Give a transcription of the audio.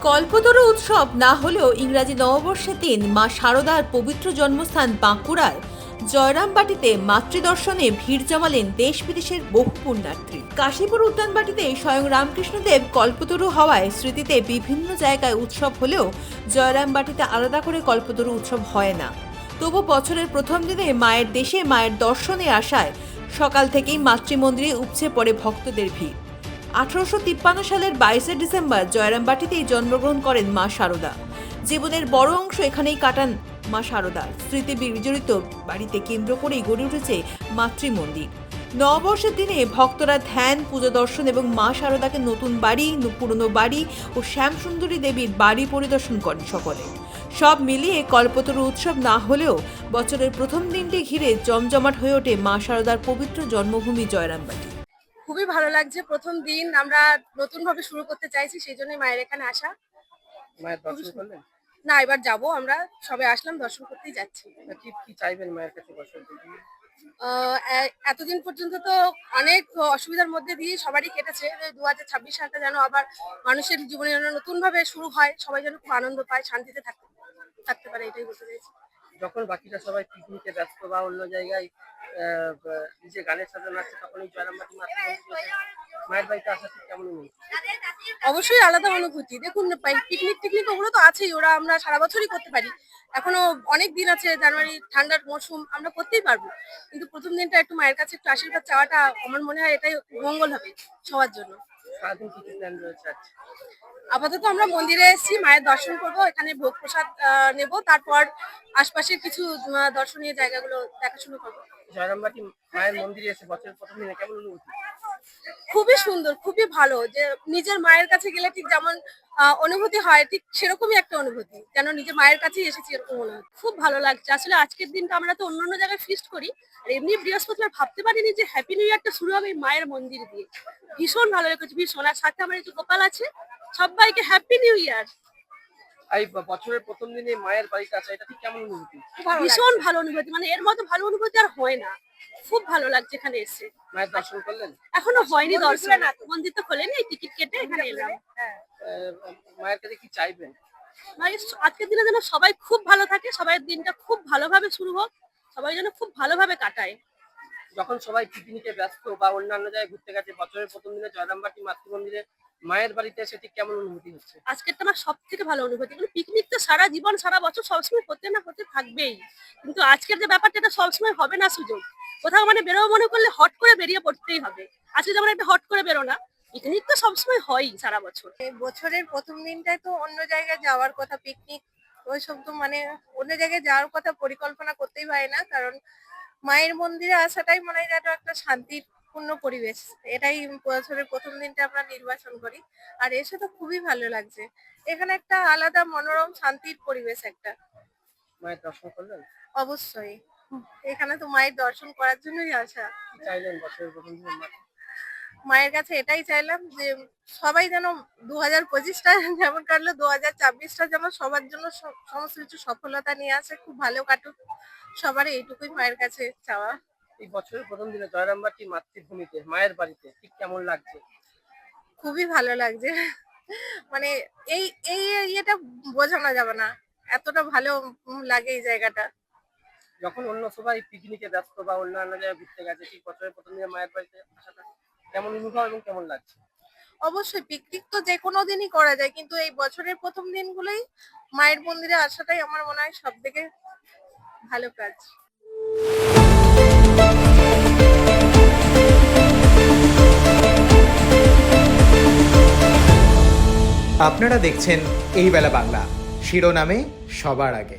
কল্পতরু উৎসব না হলেও ইংরাজি নববর্ষের দিন মা শারদার পবিত্র জন্মস্থান বাঁকুড়ার জয়রামবাটিতে মাতৃদর্শনে ভিড় জমালেন দেশ বিদেশের বহু পুণ্যার্থী। কাশীপুর উদ্যানবাটিতে স্বয়ং রামকৃষ্ণদেব কল্পতরু হওয়ায় স্মৃতিতে বিভিন্ন জায়গায় উৎসব হলেও জয়রামবাটিতে আলাদা করে কল্পতরু উৎসব হয় না। তবু বছরের প্রথম দিনে মায়ের দেশে মায়ের দর্শনে আসায় সকাল থেকেই মাতৃমন্দিরে উপচে পড়ে ভক্তদের ভিড়। 1853 সালের 22শে ডিসেম্বর জয়রামবাটিতেই জন্মগ্রহণ করেন মা শারদা। জীবনের বড় অংশ এখানেই কাটান মা শারদা। স্মৃতি বিজড়িত বাড়িতে কেন্দ্র করেই গড়ে উঠেছে মাতৃমন্দির। নববর্ষের দিনে ভক্তরা ধ্যান, পূজা দর্শন এবং মা শারদাকে নতুন বাড়ি, পুরনো বাড়ি ও শ্যামসুন্দরী দেবীর বাড়ি পরিদর্শন করেন সকলে। সব মিলিয়ে কল্পতরু উৎসব না হলেও বছরের প্রথম দিনটি ঘিরে জমজমাট হয়ে ওঠে মা শারদার পবিত্র জন্মভূমি জয়রামবাটি। খুবই ভালো লাগছে। প্রথম দিন আমরা নতুন ভাবে শুরু করতে চাইছি, সেই জন্যই মায়ের এখানে আসা। মায়ের দর্শন করলেন? না, এবার যাব, আমরা সবে আসলাম, দর্শন করতেই যাচ্ছি। কি চাইবেন মায়ের কাছে বছর? এতদিন পর্যন্ত তো অনেক অসুবিধার মধ্যে দিয়ে সবারই কেটেছে। 2026 সালটা যেন আবার মানুষের জীবনে যেন নতুন ভাবে শুরু হয়, সবাই যেন খুব আনন্দ পায়, শান্তিতে থাকতে পারে, এটাই বলতে চাইছি। যখন বাকিরা সবাই পিকনিকে ব্যস্ত বা অন্য জায়গায় নিজে গানের সাথে নাচছে, তখন এই জয়রামবাটি মায়ের বাড়িতে আসা ঠিক কেমন অনুভূতি? অবশ্যই আলাদা অনুভূতি। দেখুন, পিকনিক ওগুলো তো আছেই, ওরা আমরা সারা বছরই করতে পারি। এখনো অনেক দিন আছে, জানুয়ারি ঠান্ডার মৌসুম, আমরা করতেই পারবো। কিন্তু প্রথম দিনটা একটু মায়ের কাছে একটু আশীর্বাদ চাওয়াটা আমার মনে হয় এটাই মঙ্গল হবে সবার জন্য। সারাদিন কি প্ল্যান রয়েছে আজকে? আপাতত আমরা মন্দিরে এসেছি, মায়ের দর্শন করবো, এখানে ভোগ প্রসাদ নেব, তারপর আশপাশের কিছু দর্শনীয় জায়গাগুলো দেখাশুনো করবো। জয়রামবাটি মায়ের মন্দিরে এসে বছরের প্রথম দিনে কেমন অনুভূতি? খুবই সুন্দর, খুবই ভালো। যে নিজের মায়ের কাছে গেলে ঠিক যেমন অনুভূতি হয়, ঠিক সেরকমই একটা অনুভূতি, যেন নিজের মায়ের কাছেই এসেছি এরকম অনুভূতি। খুব ভালো লাগছে। আসলে আজকের দিনটা আমরা তো অন্যান্য জায়গায় ফিস্ট করি, আর এমনি বৃহস্পতিবার ভাবতে পারিনি যে হ্যাপি নিউ ইয়ারটা শুরু হবে এই মায়ের মন্দির দিয়ে। ভীষণ ভালো লেগেছে, ভীষণ। আর সাথে আমার এই যে গোপাল আছে, সবাইকে হ্যাপি নিউ ইয়ার। এই বছরের প্রথম দিনে মায়ের বাড়িতে আসা, এটা ঠিক কেমন অনুভূতি? ভীষণ ভালো অনুভূতি, মানে এর মতো ভালো অনুভূতি আর হয় না। খুব ভালো লাগছে এখানে এসে। মায়ের দর্শন করলেন? এখনো হয়নি দর্শন, মন্দির তো খোলেনি, টিকিট কেটে এখানে এলাম। মায়ের কাছে কি চাইবেন? মানে আজকের দিনে যেন সবাই খুব ভালো থাকে, সবাই দিনটা খুব ভালোভাবে শুরু হোক, সবাই যেন খুব ভালোভাবে কাটায়। যখন সবাই পিকনিকে ব্যস্ত বা অন্যান্য জায়গায় ঘুরতে গেছে, বছরের প্রথম দিনে জয়রামবাটি মাতৃমন্দিরে মায়ের বাড়িতে এসে ঠিক কেমন অনুভূতি হচ্ছে? আজকেরটা আমার সব থেকে ভালো অনুভূতি। কিন্তু পিকনিক তো সারা জীবন সারা বছর সবসময় হতে না হতে থাকবেই, কিন্তু আজকের যে ব্যাপারটা, এটা সবসময় হবে না সুযোগ। কোথাও মানে বেরোবো মনে করলে হট করে বেরিয়ে পড়তেই হবে। আজকে যেমন একটা হট করে বেরো না, পিকনিক তো সবসময় হয়ই সারা বছর। বছরের প্রথম দিনটায় তো অন্য জায়গায় যাওয়ার কথা, পিকনিক ওইসব তো মানে অন্য জায়গায় যাওয়ার কথা পরিকল্পনা করতেই পারে না, কারণ মায়ের মন্দিরে আসাটাই মনে হয় যেন একটা শান্তিপূর্ণ পরিবেশ। এটাই বছরের প্রথম দিনটা আমরা নির্বাচন করি, আর এসে তো খুবই ভালো লাগছে। এখানে একটা আলাদা মনোরম শান্তির পরিবেশ একটা। মায়ের দর্শন করলেন? অবশ্যই, এখানে তো মায়ের দর্শন করার জন্যই আসা। কি চাইলেন বছরের প্রথম দিনে? মায়ের কাছে এটাই চাইলাম যে সবাই যেন 2025টা যেমন কাটলো, 2026টা যেন সবার জন্য সমস্ত কিছু সফলতা নিয়ে আসে, খুব ভালো কাটুক সবার, এইটুকুই মায়ের কাছে চাওয়া। এই বছরের প্রথম দিনে জয়রামবাটি মাতৃভূমিতে মায়ের বাড়িতে ঠিক কেমন লাগছে? খুবই ভালো লাগছে। মানে এই এই ইয়েটা বোঝানো যাবে না, এতটা ভালো লাগে এই জায়গাটা। যখন অন্য সবাই পিকনিকে ব্যস্ত বা অন্যান্য জায়গায় ঘুরতে গেছে, ঠিক বছরের প্রথম দিনে মায়ের বাড়িতে আসাটা কেমন অনুভব এবং কেমন লাগছে? অবশ্যই পিকনিক তো যে কোনো দিনই করা যায়, কিন্তু এই বছরের প্রথম দিনগুলোই মায়ের মন্দিরে আসাটাই আমার মনে হয় সব থেকে ভালো কাজ। আপনারা দেখছেন এই বেলা বাংলা, শিরোনামে সবার আগে।